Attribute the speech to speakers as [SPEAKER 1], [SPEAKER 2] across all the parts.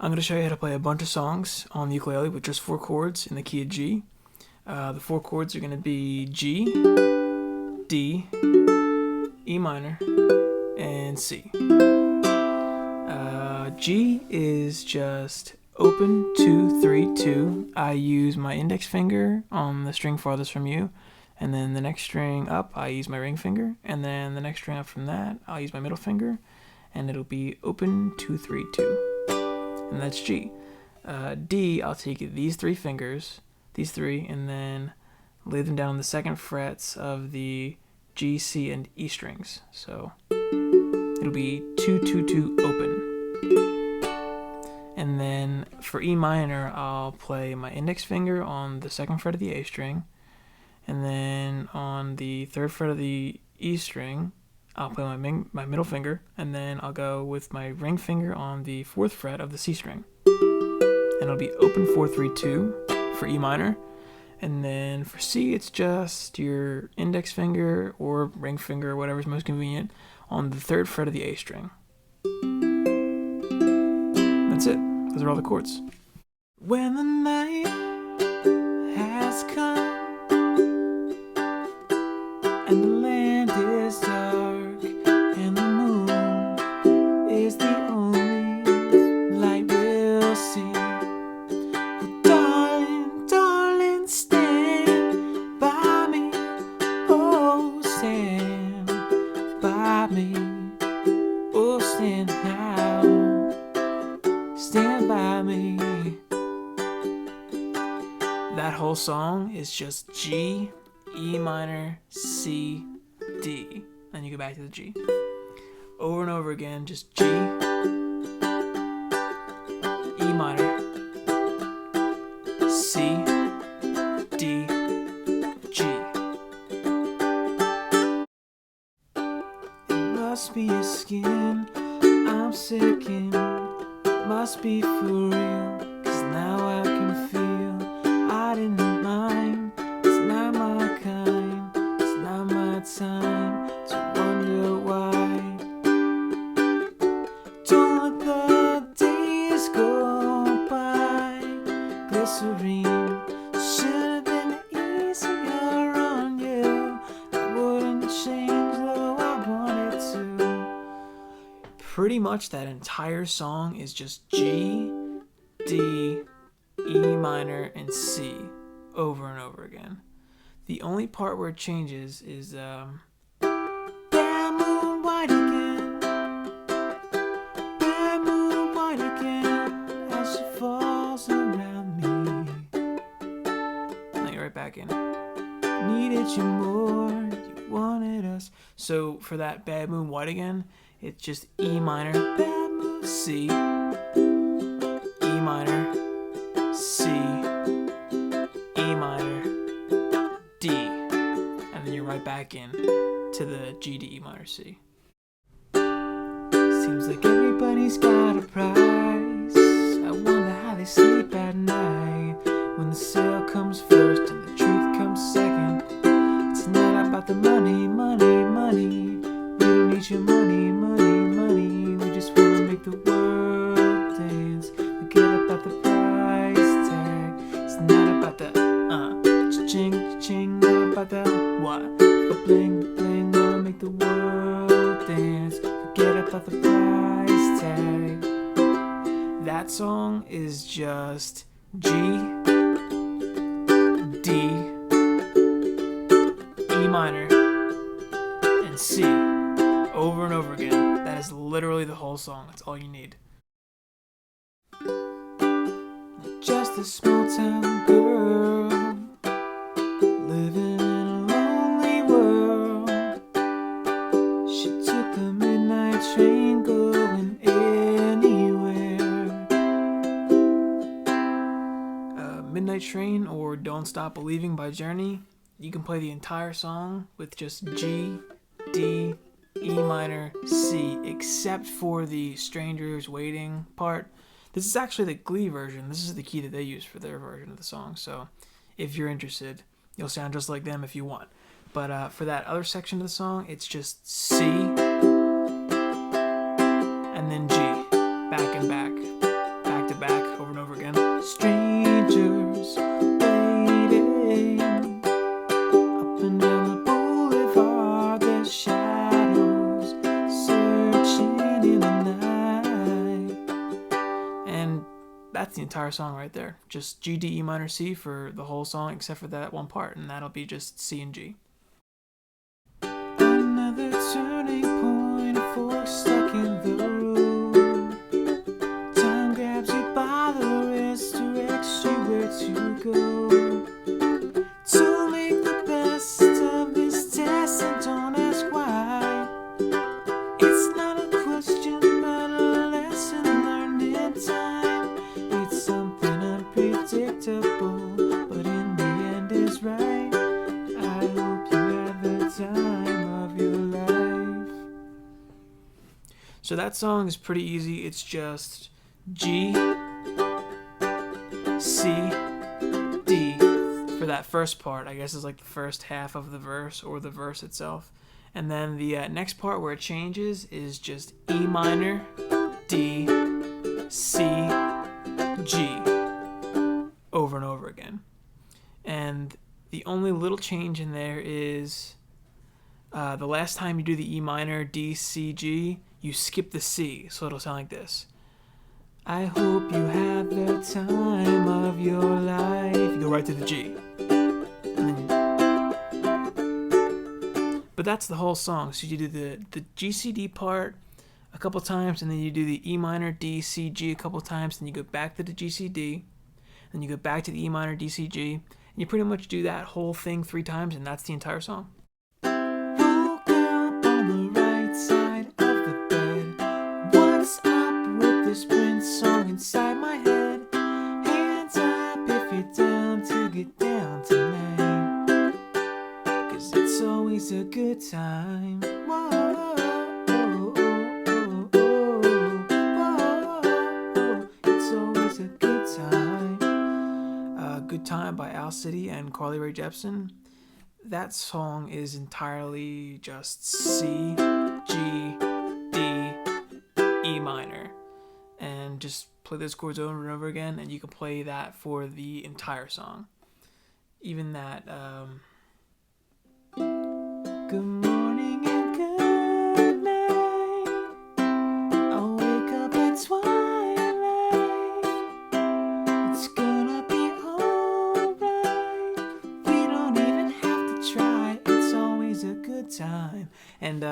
[SPEAKER 1] I'm going to show you how to play a bunch of songs on the ukulele with just 4 chords in the key of G. The 4 chords are going to be G, D, E minor, and C. G is just open 2, 3, 2. I use my index finger on the string farthest from you, and then the next string up I use my ring finger, and then the next string up from that I'll use my middle finger, and it'll be open 2, 3, 2. And that's G. D, I'll take these 3 fingers, these 3, and then lay them down on the 2nd frets of the G, C, and E strings. So it'll be 2, 2, 2 open. And then for E minor, I'll play my index finger on the 2nd fret of the A string, and then on the 3rd fret of the E string, I'll play my middle finger, and then I'll go with my ring finger on the 4th fret of the C string. And it'll be open 4, 3, 2 for E minor. And then for C, it's just your index finger or ring finger, whatever's most convenient, on the 3rd fret of the A string. That's it. Those are all the chords. When the night has come and the land is dark and the moon is the only light we'll see. Oh, darling, darling, stand by me. Oh, stand by me. Oh, stand now. Stand by me. That whole song is just G, E minor, C, D. Then you go back to the G. Over and over again, just G, E minor, C, D, G. It must be your skin, I'm sicking. Must be for real, 'cause now I can feel I didn't mind. It's not my kind, it's not my time to wonder why. Don't let the days go by. Glycerine should have been easier on you. I wouldn't change though I wanted to. Pretty much that entire song is just G, D, E minor, and C over and over again. The only part where it changes is bad moon white again, bad moon white again, as she falls around me. Now you're right back in. Needed you more, you wanted us. So for that bad moon white again, it's just E minor, bad moon, C, E minor, C, E minor, D, and then you're right back in to the G to E minor, C. Seems like everybody's got a price. I wonder how they sleep at night when the sale comes first and the truth comes second. It's not about the money, money, money. We don't need your money, money, money. We just wanna make the world dance. Forget about the price tag. It's not about the cha-ching, cha-ching. Not about the what? But bling, bling. Wanna make the world dance. Forget about the price tag. That song is just G, D, E minor, and C. Over and over again. That is literally the whole song. That's all you need. Just a small town girl living in a lonely world. She took the midnight train going anywhere. Midnight Train or Don't Stop Believing by Journey. You can play the entire song with just G, D, E minor, C, except for the Strangers Waiting part. This is actually the Glee version. This is the key that they use for their version of the song. So if you're interested, you'll sound just like them if you want. But for that other section of the song, it's just C and then G, back and back to that's the entire song right there. Just G, D, E minor, C for the whole song except for that one part, and that'll be just C and G. Another turning point, a fork stuck in the road. Time grabs you by the wrist, directs you where to go. To make the best of this test and don't ask why. It's not a question but a lesson learned in time. It's something unpredictable, but in the end is right. I hope you had the time of your life. So that song is pretty easy. It's just G, C, D for that first part. I guess it's like the first half of the verse or the verse itself. And then the next part where it changes is just E minor, D, C, G, over and over again. And the only little change in there is the last time you do the E minor, D, C, G, you skip the C, so it'll sound like this. I hope you had the time of your life. You go right to the G. But that's the whole song. So you do the G, C, D part a couple times, and then you do the E minor, D, C, G a couple times, then you go back to the G, C, D, then you go back to the E minor, D, C, G, and you pretty much do that whole thing 3 times, and that's the entire song. Woke up on the right side of the bed. What's up with this Prince song inside my head? Hands up if you're down to get down tonight. It's always a good time. Whoa, whoa, whoa, whoa, whoa. It's always a good time. Good Time by Al City and Carly Rae Jepsen. That song is entirely just C, G, D, E minor. And just play those chords over and over again, and you can play that for the entire song. Even that... Good morning and good night. I'll wake up at twilight. It's gonna be alright. We don't even have to try. It's always a good time. And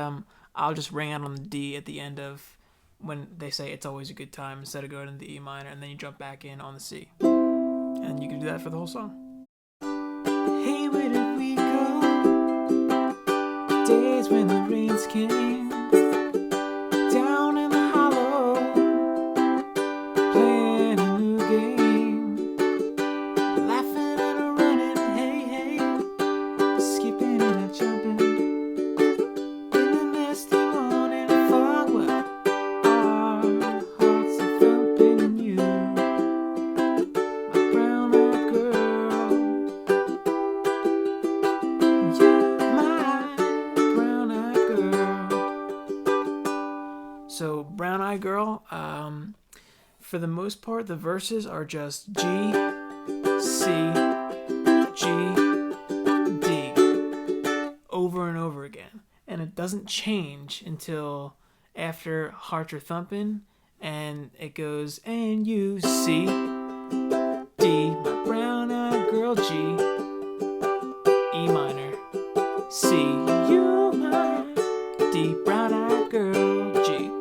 [SPEAKER 1] I'll just ring out on the D at the end of when they say it's always a good time instead of going to the E minor, and then you jump back in on the C. And you can do that for the whole song. Hey, where did we go? Days when the rains came down in the hollow, playing a new game, laughing and running, hey, hey, skipping and jumping in the misty morning fog, where our hearts are thumping in you, my brown-eyed girl, So Brown Eyed Girl, for the most part, the verses are just G, C, G, D, over and over again. And it doesn't change until after Hearts Are Thumping, and it goes, and you C, D, my brown eyed girl, G, E minor, C, you my D, brown eyed girl, G.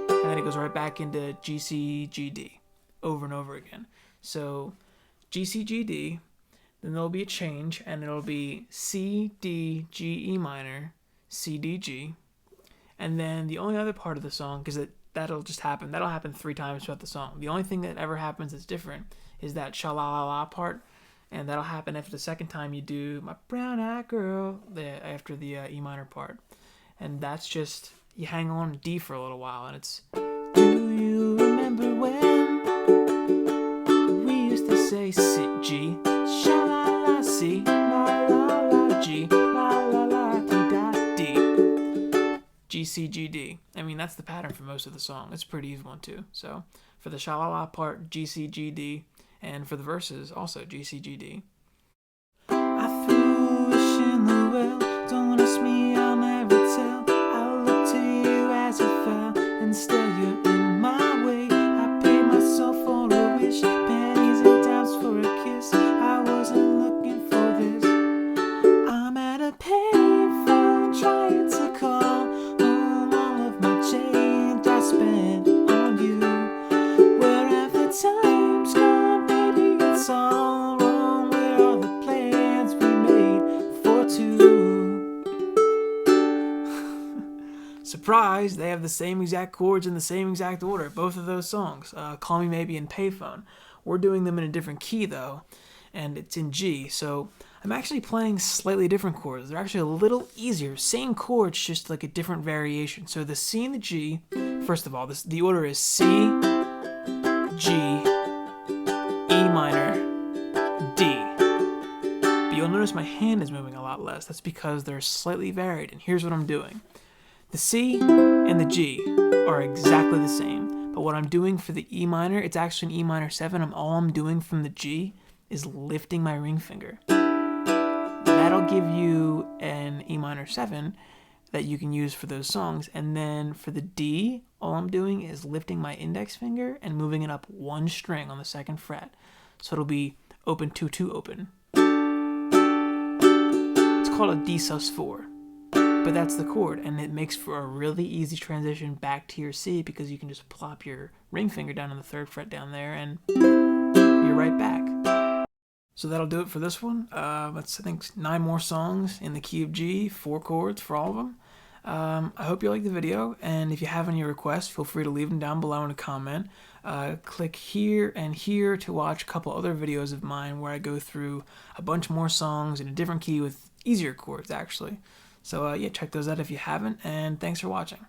[SPEAKER 1] And then it goes right back into G, C, G, D, over and over again. So G, C, G, D, then there'll be a change, and it'll be C, D, G, E minor, C, D, G. And then the only other part of the song, because that'll happen 3 times throughout the song. The only thing that ever happens that's different is that sha-la-la-la part, and that'll happen after the second time you do my brown-eyed girl, after the E minor part. And that's just, you hang on D for a little while, and it's, do you remember when we used to say C, G, sha-la-la, C, la-la-la, G, la-la-la, D, G, C, G, D. I mean, that's the pattern for most of the song. It's a pretty easy one, too. So, for the sha-la-la part, G, C, G, D. And for the verses, also G, C, G, D. I threw a wish in the well. Don't ask me, I'll never tell. I'll look to you as it fell. Instead, you're in my way. I paid myself for a wish time's gone, maybe it's all wrong with all the plans we made for two. Surprise, they have the same exact chords in the same exact order, both of those songs, Call Me Maybe and Payphone. We're doing them in a different key though, and it's in G, so I'm actually playing slightly different chords. They're actually a little easier. Same chords, just like a different variation. So the C and the G, first of all, the order is C, G, E minor, D. But you'll notice my hand is moving a lot less. That's because they're slightly varied, and here's what I'm doing. The C and the G are exactly the same, but what I'm doing for the E minor, it's actually an E minor 7. All I'm doing from the G is lifting my ring finger. That'll give you an E minor 7 that you can use for those songs. And then for the D, all I'm doing is lifting my index finger and moving it up one string on the 2nd fret. So it'll be open 2-2 open. It's called a D sus4, but that's the chord, and it makes for a really easy transition back to your C because you can just plop your ring finger down on the 3rd fret down there and you're right back. So that'll do it for this one. That's, I think, 9 more songs in the key of G, 4 chords for all of them. I hope you liked the video, and if you have any requests, feel free to leave them down below in a comment. Click here and here to watch a couple other videos of mine where I go through a bunch more songs in a different key with easier chords, actually. So yeah, check those out if you haven't, and thanks for watching.